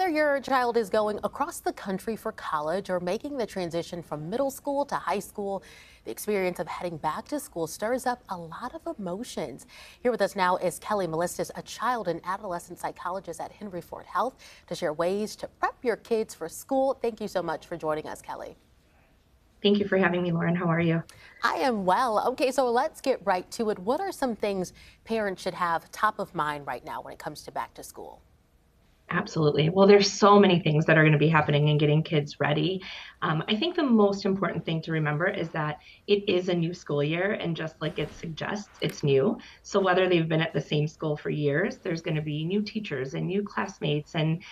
Whether your child is going across the country for college or making the transition from middle school to high school, the experience of heading back to school stirs up a lot of emotions. Here with us now is Kelly Melistis, a child and adolescent psychologist at Henry Ford Health, to share ways to prep your kids for school. Thank you so much for joining us, Kelly. Thank you for having me, Lauren. How are you? I am well. Okay, so let's get right to it. What are some things parents should have top of mind right now when it comes to back to school? Absolutely. Well, there's so many things that are going to be happening and getting kids ready. I think the most important thing to remember is that it is a new school year, and just like it suggests, it's new. So whether they've been at the same school for years, there's going to be new teachers and new classmates, and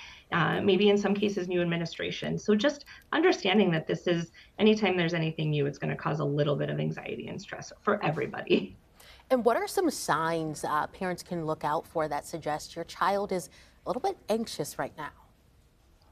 maybe in some cases, new administration. So just understanding that this is anytime there's anything new, it's going to cause a little bit of anxiety and stress for everybody. And what are some signs parents can look out for that suggest your child is a little bit anxious right now?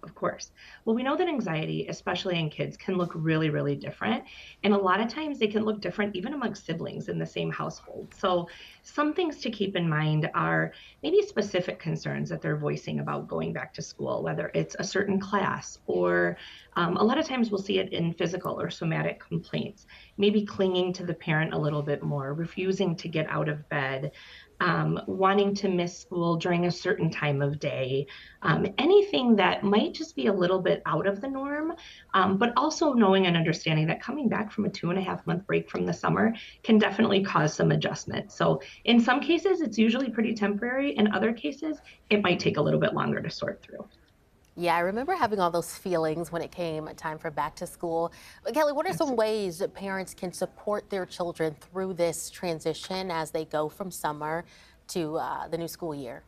Of course. Well, we know that anxiety, especially in kids, can look really, really different. And a lot of times they can look different even amongst siblings in the same household. So, some things to keep in mind are maybe specific concerns that they're voicing about going back to school, whether it's a certain class or a lot of times we'll see it in physical or somatic complaints, maybe clinging to the parent a little bit more, refusing to get out of bed, wanting to miss school during a certain time of day, anything that might just be a little bit out of the norm, but also knowing and understanding that coming back from a 2.5 month break from the summer can definitely cause some adjustment. So, in some cases, it's usually pretty temporary. In other cases, it might take a little bit longer to sort through. Yeah, I remember having all those feelings when it came time for back to school. But Kelly, what are some Absolutely. ways that parents can support their children through this transition as they go from summer to the new school year?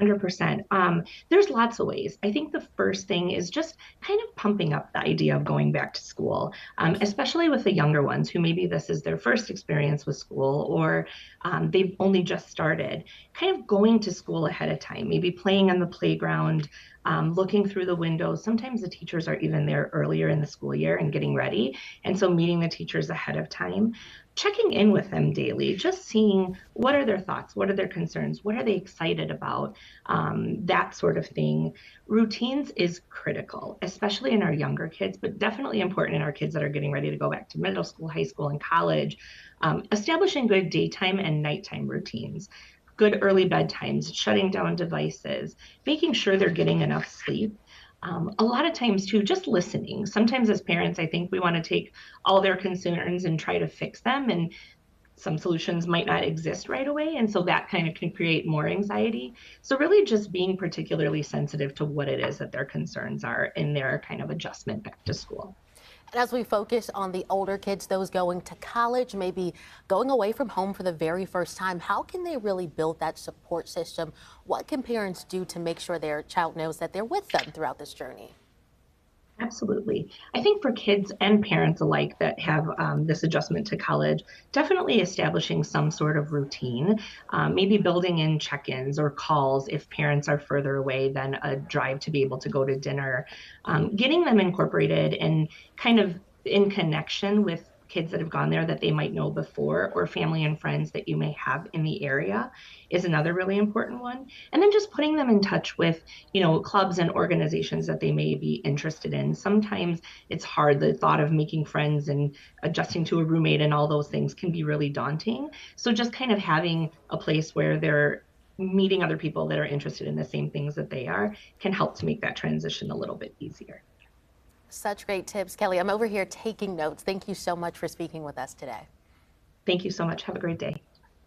100%. There's lots of ways. I think the first thing is just kind of pumping up the idea of going back to school, especially with the younger ones who maybe this is their first experience with school or they've only just started. Kind of going to school ahead of time, maybe playing on the playground, looking through the windows. Sometimes the teachers are even there earlier in the school year and getting ready. And so meeting the teachers ahead of time, checking in with them daily, just seeing what are their thoughts, what are their concerns, what are they excited about, that sort of thing. Routines is critical, especially in our younger kids, but definitely important in our kids that are getting ready to go back to middle school, high school, and college. Establishing good daytime and nighttime routines, good early bedtimes, shutting down devices, making sure they're getting enough sleep. A lot of times, too, just listening. Sometimes, as parents, I think we want to take all their concerns and try to fix them. And some solutions might not exist right away. And so that kind of can create more anxiety. So, really, just being particularly sensitive to what it is that their concerns are in their kind of adjustment back to school. And as we focus on the older kids, those going to college, maybe going away from home for the very first time, how can they really build that support system? What can parents do to make sure their child knows that they're with them throughout this journey? Absolutely. I think for kids and parents alike that have this adjustment to college, definitely establishing some sort of routine, maybe building in check ins or calls if parents are further away than a drive to be able to go to dinner, getting them incorporated and kind of in connection with kids that have gone there that they might know before or family and friends that you may have in the area is another really important one, and then just putting them in touch with clubs and organizations that they may be interested in. Sometimes it's hard. The thought of making friends and adjusting to a roommate and all those things can be really daunting. So just kind of having a place where they're meeting other people that are interested in the same things that they are can help to make that transition a little bit easier. Such great tips, Kelly. I'm over here taking notes. Thank you so much for speaking with us today. Thank you so much. Have a great day.